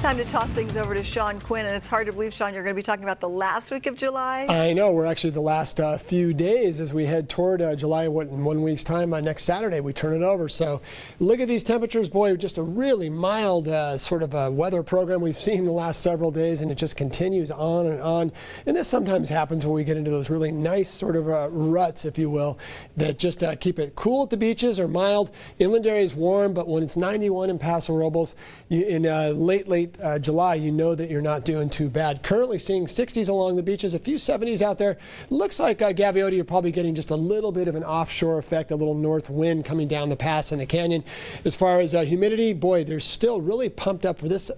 Time to toss things over to Sean Quinn, and it's hard to believe, Sean, you're going to be talking about the last week of July. I know. We're actually the last few days as we head toward July. In 1 week's time, next Saturday, we turn it over. So look at these temperatures. Boy, just a really mild sort of weather program we've seen the last several days, and it just continues on and on. And this sometimes happens when we get into those really nice sort of ruts, if you will, that just keep it cool at the beaches or mild. Inland areas warm, but when it's 91 in Paso Robles in late July, you know that you're not doing too bad. Currently seeing 60s along the beaches, a few 70s out there. Looks like Gaviota, you're probably getting just a little bit of an offshore effect, a little north wind coming down the pass in the canyon. As far as humidity, boy, they're still really pumped up for this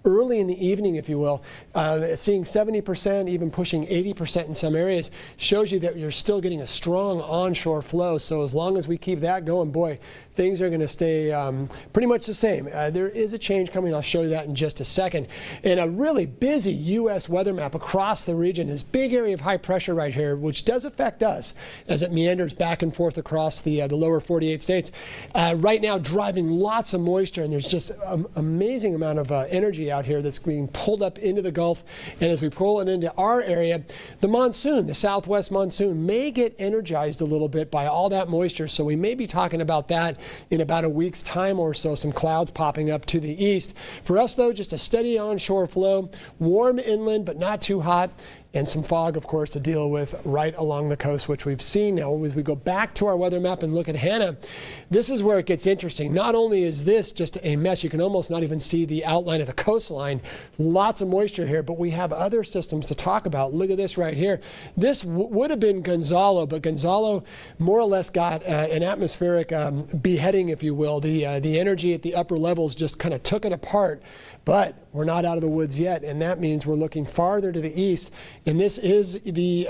early in the evening, if you will. Seeing 70%, even pushing 80% in some areas, shows you that you're still getting a strong onshore flow. So as long as we keep that going, boy, things are going to stay pretty much the same. There is a change coming. I'll show you that in just a second. And a really busy U.S. weather map across the region. This big area of high pressure right here, which does affect us as it meanders back and forth across the lower 48 states. Right now, driving lots of moisture, and there's just an amazing amount of energy out here that's being pulled up into the Gulf. And as we pull it into our area, the monsoon, the southwest monsoon, may get energized a little bit by all that moisture. So we may be talking about that in about a week's time or so, some clouds popping up to the east. For us, though, just a steady onshore flow, warm inland, but not too hot. And some fog, of course, to deal with right along the coast, which we've seen now. As we go back to our weather map and look at Hannah, this is where it gets interesting. Not only is this just a mess, you can almost not even see the outline of the coastline. Lots of moisture here, but we have other systems to talk about. Look at this right here. This would have been Gonzalo, but Gonzalo more or less got an atmospheric beheading, if you will. The energy at the upper levels just kind of took it apart. But we're not out of the woods yet, and that means we're looking farther to the east. And this is the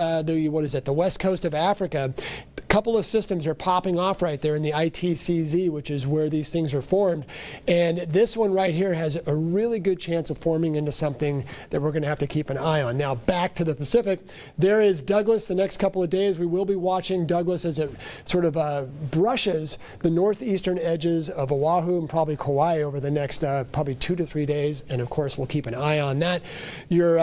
west coast of Africa. A couple of systems are popping off right there in the ITCZ, which is where these things are formed. And this one right here has a really good chance of forming into something that we're going to have to keep an eye on. Now back to the Pacific. There is Douglas. The next couple of days we will be watching Douglas as it sort of brushes the northeastern edges of Oahu and probably Kauai over the next probably 2 to 3 days. And of course, we'll keep an eye on that. Your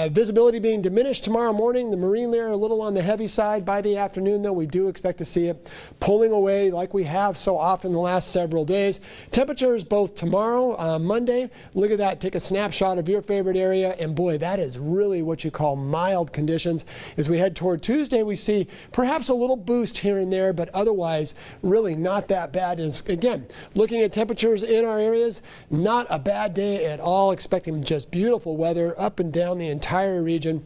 visibility being diminished tomorrow morning. The marine layer a little on the heavy side. By the afternoon, though, we do expect to see it pulling away like we have so often the last several days. Temperatures both tomorrow, Monday. Look at that. Take a snapshot of your favorite area. And boy, that is really what you call mild conditions. As we head toward Tuesday, we see perhaps a little boost here and there, but otherwise really not that bad. As again, looking at temperatures in our areas, not a bad day at all. Expecting just beautiful weather up and down the entire region.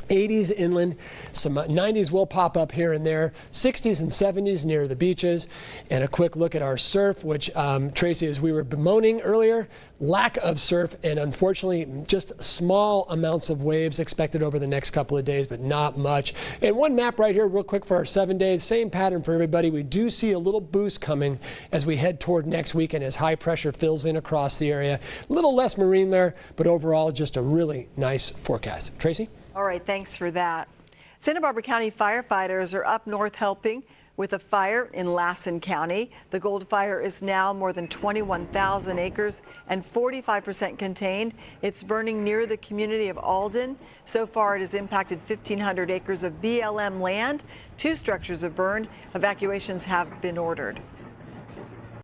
80s inland, some 90s will pop up here and there, 60s and 70s near the beaches. And a quick look at our surf, which Tracy, as we were bemoaning earlier, lack of surf and unfortunately just small amounts of waves expected over the next couple of days, but not much. And one map right here real quick for our 7 days, same pattern for everybody. We do see a little boost coming as we head toward next weekend as high pressure fills in across the area. A little less marine there, but overall just a really nice forecast. Tracy? All right, thanks for that. Santa Barbara County firefighters are up north helping with a fire in Lassen County. The Gold Fire is now more than 21,000 acres and 45% contained. It's burning near the community of Alden. So far, it has impacted 1,500 acres of BLM land. 2 structures have burned. Evacuations have been ordered.